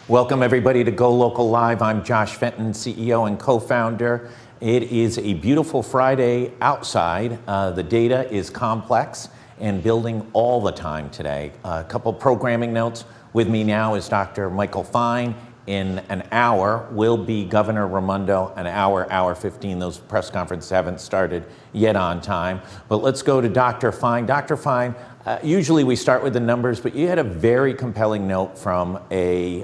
Welcome everybody to GoLocal Live. I'm Josh Fenton, CEO and co-founder. It is a beautiful Friday outside. The data is complex and building all the time today. A couple programming notes. With me now is Dr. Michael Fine. In an hour will be Governor Raimondo, an hour 15. Those press conferences haven't started yet on time. But let's go to Dr. Fine. Dr. Fine, usually we start with the numbers, but you had a very compelling note from a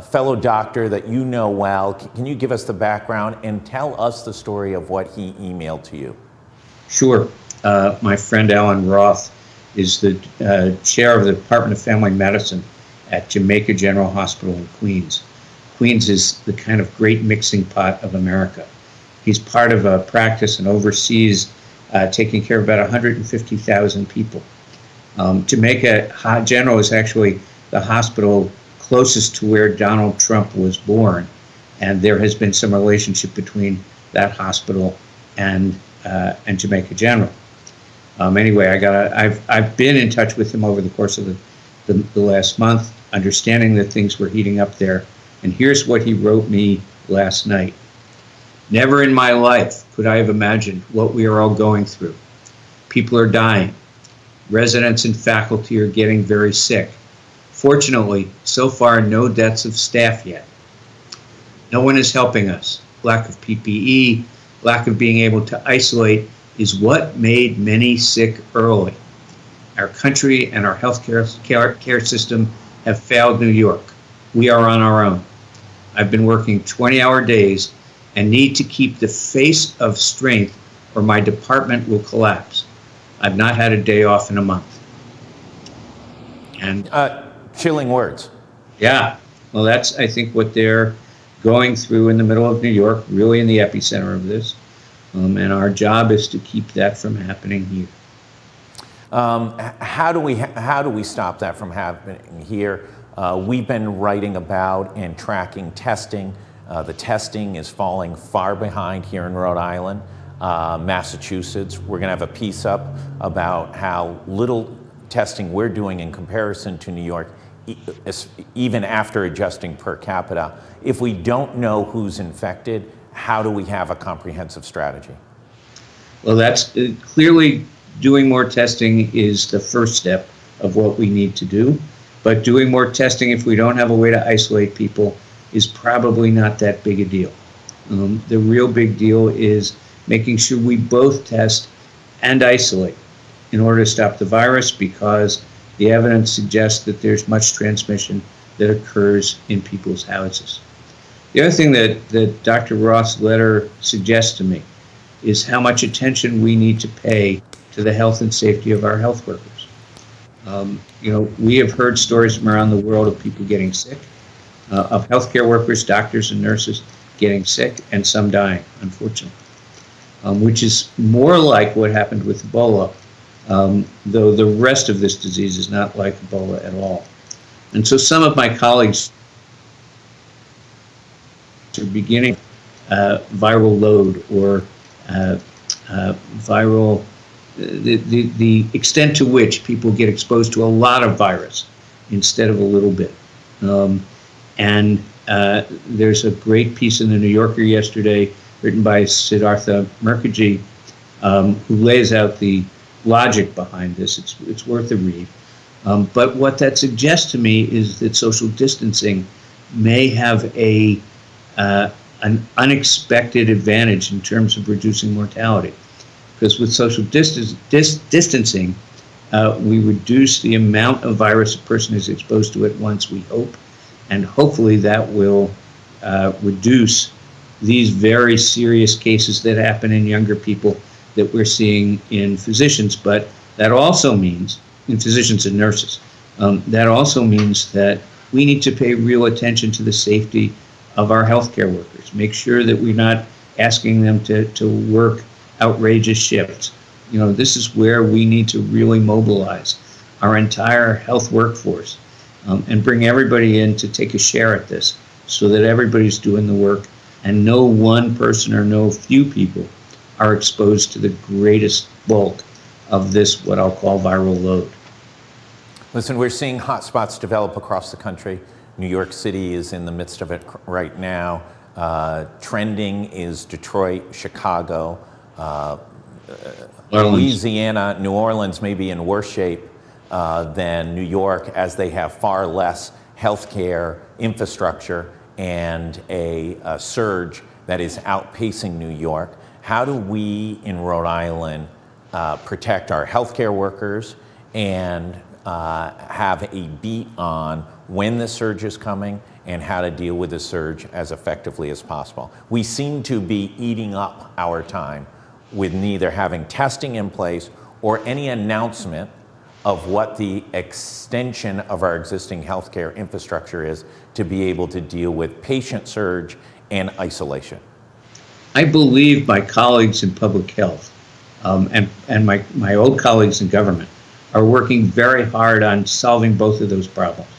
fellow doctor that you know well. Can you give us the background and tell us the story of what he emailed to you? Sure. My friend Alan Roth is the chair of the Department of Family Medicine at Jamaica General Hospital in Queens. Queens is the kind of great mixing pot of America. He's part of a practice and oversees taking care of about 150,000 people. Jamaica General is actually the hospital closest to where Donald Trump was born, and there has been some relationship between that hospital and Jamaica General. Anyway, I've been in touch with him over the course of the last month, understanding that things were heating up there. And here's what he wrote me last night. Never in my life could I have imagined what we are all going through. People are dying. Residents and faculty are getting very sick. Fortunately, so far, no deaths of staff yet. No one is helping us. Lack of PPE, lack of being able to isolate is what made many sick early. Our country and our healthcare care system have failed New York. We are on our own. I've been working 20-hour days and need to keep the face of strength or my department will collapse. I've not had a day off in a month. And chilling words. Yeah, well, that's, I think, what they're going through in the middle of New York, really in the epicenter of this. And our job is to keep that from happening here. How do we stop that from happening here? We've been writing about and tracking testing. The testing is falling far behind here in Rhode Island. Massachusetts, we're going to have a piece up about how little testing we're doing in comparison to New York, even after adjusting per capita. If we don't know who's infected, how do we have a comprehensive strategy? Well, that's clearly doing more testing is the first step of what we need to do. But doing more testing, if we don't have a way to isolate people, is probably not that big a deal. The real big deal is making sure we both test and isolate in order to stop the virus, because the evidence suggests that there's much transmission that occurs in people's houses. The other thing that Dr. Roth's letter suggests to me is how much attention we need to pay to the health and safety of our health workers. You know, we have heard stories from around the world of people getting sick, of healthcare workers, doctors and nurses getting sick, and some dying, unfortunately, which is more like what happened with Ebola, though the rest of this disease is not like Ebola at all. And so some of my colleagues are beginning viral load or viral, the extent to which people get exposed to a lot of virus instead of a little bit. There's a great piece in the New Yorker yesterday written by Siddhartha Mukherjee who lays out the logic behind this. It's worth a read. But what that suggests to me is that social distancing may have an unexpected advantage in terms of reducing mortality. Because with social distancing, we reduce the amount of virus a person is exposed to at once, we hope, and hopefully that will reduce these very serious cases that happen in younger people that we're seeing in physicians. But that also means, in physicians and nurses, that also means that we need to pay real attention to the safety of our healthcare workers. Make sure that we're not asking them to work outrageous shifts. You know, this is where we need to really mobilize our entire health workforce and bring everybody in to take a share at this so that everybody's doing the work and no one person or no few people are exposed to the greatest bulk of this, what I'll call viral load. Listen, we're seeing hotspots develop across the country. New York City is in the midst of it right now. Trending is Detroit, Chicago, Louisiana, New Orleans may be in worse shape than New York, as they have far less healthcare infrastructure and a surge that is outpacing New York. How do we in Rhode Island protect our healthcare workers and have a beat on when the surge is coming and how to deal with the surge as effectively as possible? We seem to be eating up our time with neither having testing in place or any announcement of what the extension of our existing healthcare infrastructure is to be able to deal with patient surge and isolation. I believe my colleagues in public health and my old colleagues in government are working very hard on solving both of those problems.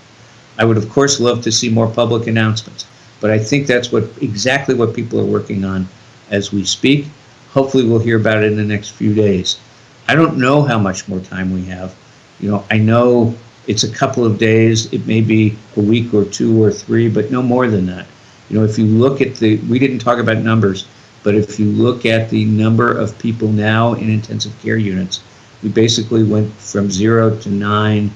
I would, of course, love to see more public announcements, but I think that's exactly what people are working on as we speak. Hopefully we'll hear about it in the next few days. I don't know how much more time we have. You know, I know it's a couple of days, it may be a week or 2 or 3, but no more than that. You know, if you look at we didn't talk about numbers, but if you look at the number of people now in intensive care units, we basically went from 0 to 9,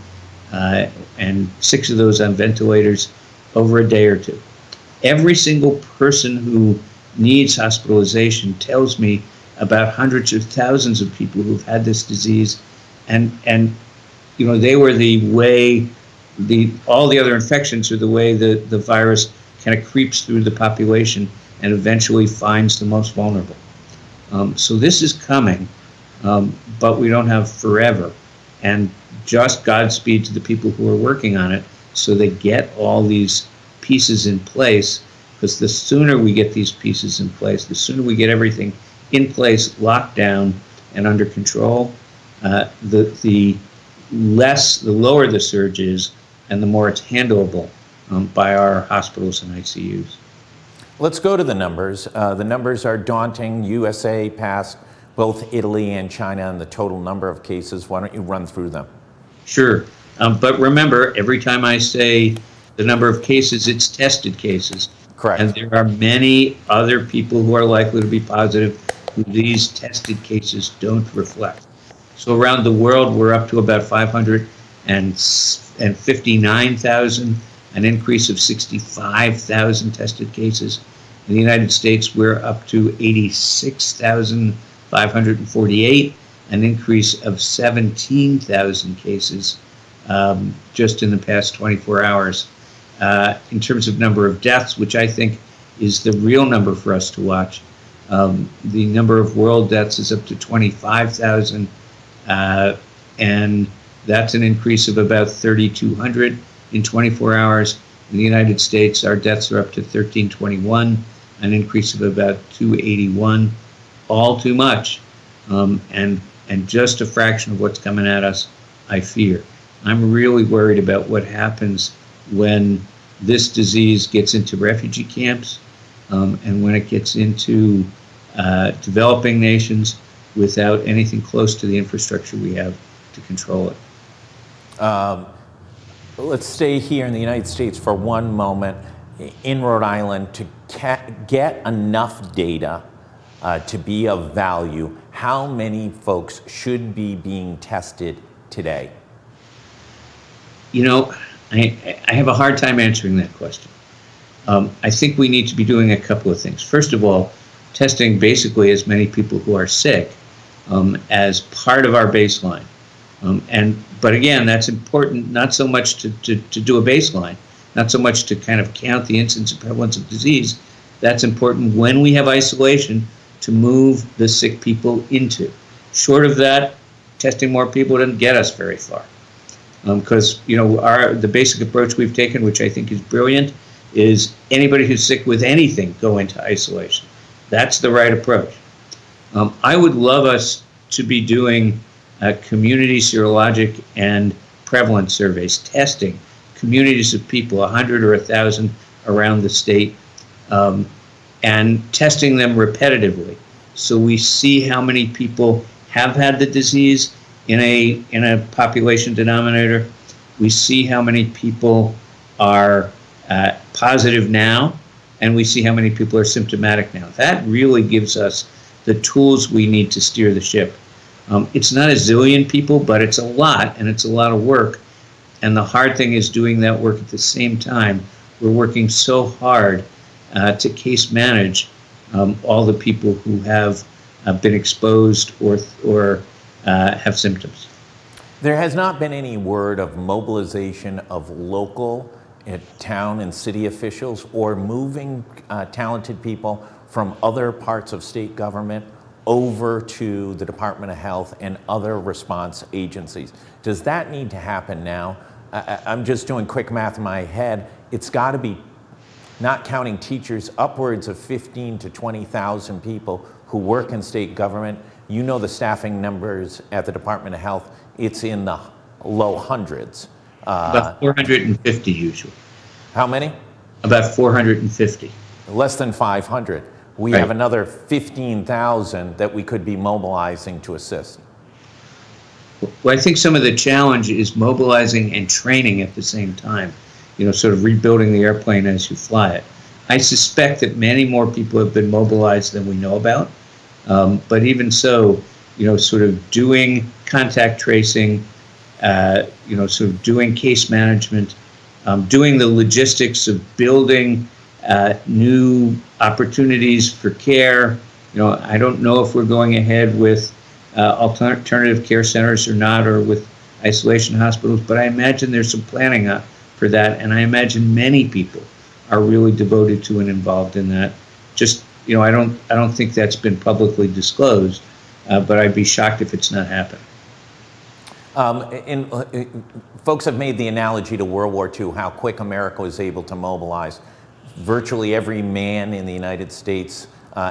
and 6 of those on ventilators over a day or 2. Every single person who needs hospitalization tells me about hundreds of thousands of people who've had this disease, and you know, they were the way all the other infections are the way the virus kind of creeps through the population and eventually finds the most vulnerable. So this is coming, but we don't have forever. And just Godspeed to the people who are working on it so they get all these pieces in place, because the sooner we get these pieces in place, the sooner we get everything in place, locked down, and under control, the lower the surge is and the more it's handleable by our hospitals and ICUs. Let's go to the numbers. The numbers are daunting. USA passed both Italy and China in the total number of cases. Why don't you run through them? Sure. But remember, every time I say the number of cases, it's tested cases. Correct. And there are many other people who are likely to be positive who these tested cases don't reflect. So around the world, we're up to about 559,000, an increase of 65,000 tested cases. In the United States, we're up to 86,548, an increase of 17,000 cases just in the past 24 hours. In terms of number of deaths, which I think is the real number for us to watch, the number of world deaths is up to 25,000, and that's an increase of about 3,200 in 24 hours. In the United States, our deaths are up to 1,321, an increase of about 281, all too much, and just a fraction of what's coming at us, I fear. I'm really worried about what happens when this disease gets into refugee camps and when it gets into developing nations without anything close to the infrastructure we have to control it. Let's stay here in the United States for one moment. In Rhode Island, to get enough data to be of value, how many folks should be being tested today? You know, I have a hard time answering that question. I think we need to be doing a couple of things. First of all, testing basically as many people who are sick as part of our baseline. But again, that's important not so much to do a baseline, not so much to kind of count the incidence and prevalence of disease. That's important when we have isolation to move the sick people into. Short of that, testing more people doesn't get us very far. Because you know, the basic approach we've taken, which I think is brilliant, is anybody who's sick with anything go into isolation. That's the right approach. I would love us to be doing community serologic and prevalence surveys, testing communities of people, 100 or 1,000 around the state, and testing them repetitively, so we see how many people have had the disease in a population denominator. We see how many people are positive now, and we see how many people are symptomatic now. That really gives us the tools we need to steer the ship. It's not a zillion people, but it's a lot, and it's a lot of work. And the hard thing is doing that work at the same time. We're working so hard to case manage all the people who have been exposed or have symptoms. There has not been any word of mobilization of local, town and city officials or moving talented people from other parts of state government over to the Department of Health and other response agencies. Does that need to happen now? I'm just doing quick math in my head. It's got to be, not counting teachers, upwards of 15 to 20,000 people who work in state government. You know the staffing numbers at the Department of Health. It's in the low hundreds. About 450 usually. How many? About 450. Less than 500. We have another 15,000 that we could be mobilizing to assist. Well, I think some of the challenge is mobilizing and training at the same time, you know, sort of rebuilding the airplane as you fly it. I suspect that many more people have been mobilized than we know about. But even so, you know, sort of doing contact tracing, you know, sort of doing case management, doing the logistics of building new opportunities for care. You know, I don't know if we're going ahead with alternative care centers or not, or with isolation hospitals, but I imagine there's some planning for that, and I imagine many people are really devoted to and involved in that. Just, you know, I don't think that's been publicly disclosed, but I'd be shocked if it's not happening. Folks have made the analogy to World War II, how quick America was able to mobilize. Virtually every man in the United States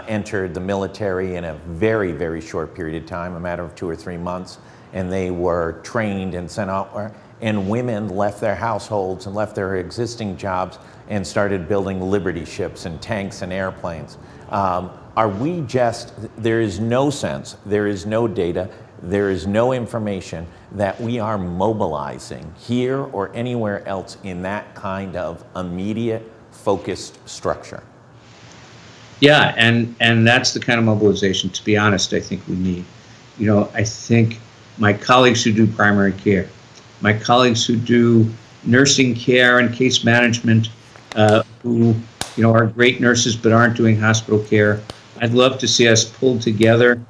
entered the military in a very, very short period of time, a matter of 2 or 3 months, and they were trained and sent out. And women left their households and left their existing jobs and started building Liberty ships and tanks and airplanes. Are we just, there is no sense, there is no data, there is no information that we are mobilizing here or anywhere else in that kind of immediate focused structure? Yeah, and that's the kind of mobilization, to be honest, I think we need. You know, I think my colleagues who do primary care, my colleagues who do nursing care and case management, who, you know, are great nurses but aren't doing hospital care, I'd love to see us pulled together.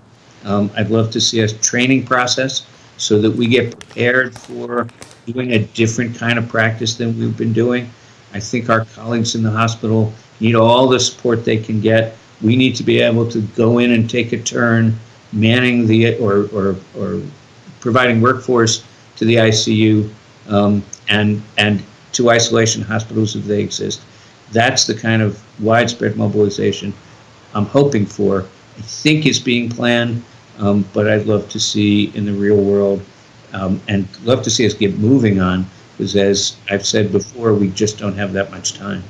I'd love to see us training process so that we get prepared for doing a different kind of practice than we've been doing. I think our colleagues in the hospital need all the support they can get. We need to be able to go in and take a turn manning the or providing workforce to the ICU and to isolation hospitals if they exist. That's the kind of widespread mobilization I'm hoping for. I think is being planned, but I'd love to see in the real world, and love to see us get moving on, because as I've said before, we just don't have that much time.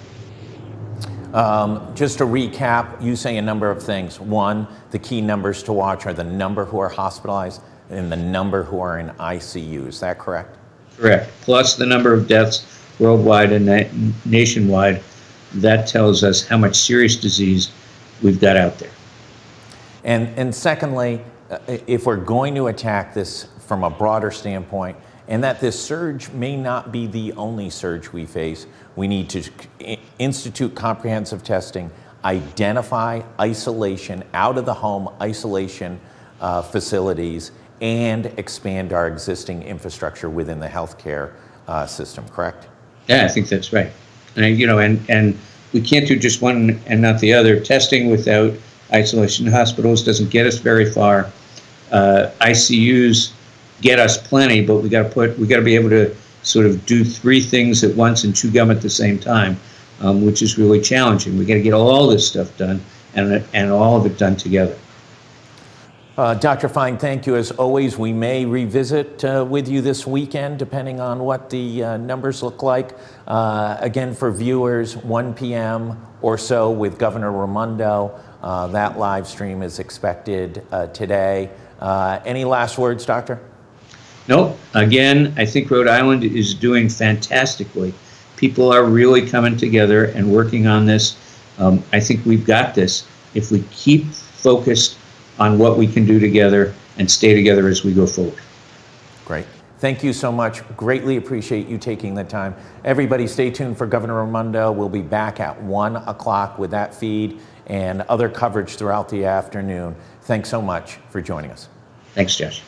Just to recap, you say a number of things. One, the key numbers to watch are the number who are hospitalized and the number who are in ICU. Is that correct? Correct. Plus the number of deaths worldwide and nationwide. That tells us how much serious disease we've got out there. And secondly, if we're going to attack this from a broader standpoint, and that this surge may not be the only surge we face, we need to institute comprehensive testing, identify isolation, out of the home isolation facilities, and expand our existing infrastructure within the healthcare system, correct? Yeah, I think that's right. And, you know, and we can't do just one and not the other. Testing without isolation hospitals doesn't get us very far. ICUs get us plenty, but we got to be able to sort of do 3 things at once and chew gum at the same time, which is really challenging. We got to get all this stuff done and all of it done together. Dr. Fine, thank you as always. We may revisit with you this weekend, depending on what the numbers look like. Again, for viewers, 1 p.m. or so with Governor Raimondo. That live stream is expected today. Any last words, Doctor? No. Again, I think Rhode Island is doing fantastically. People are really coming together and working on this. I think we've got this if we keep focused on what we can do together and stay together as we go forward. Great. Thank you so much. Greatly appreciate you taking the time. Everybody stay tuned for Governor Raimondo. We'll be back at 1 o'clock with that feed and other coverage throughout the afternoon. Thanks so much for joining us. Thanks, Josh.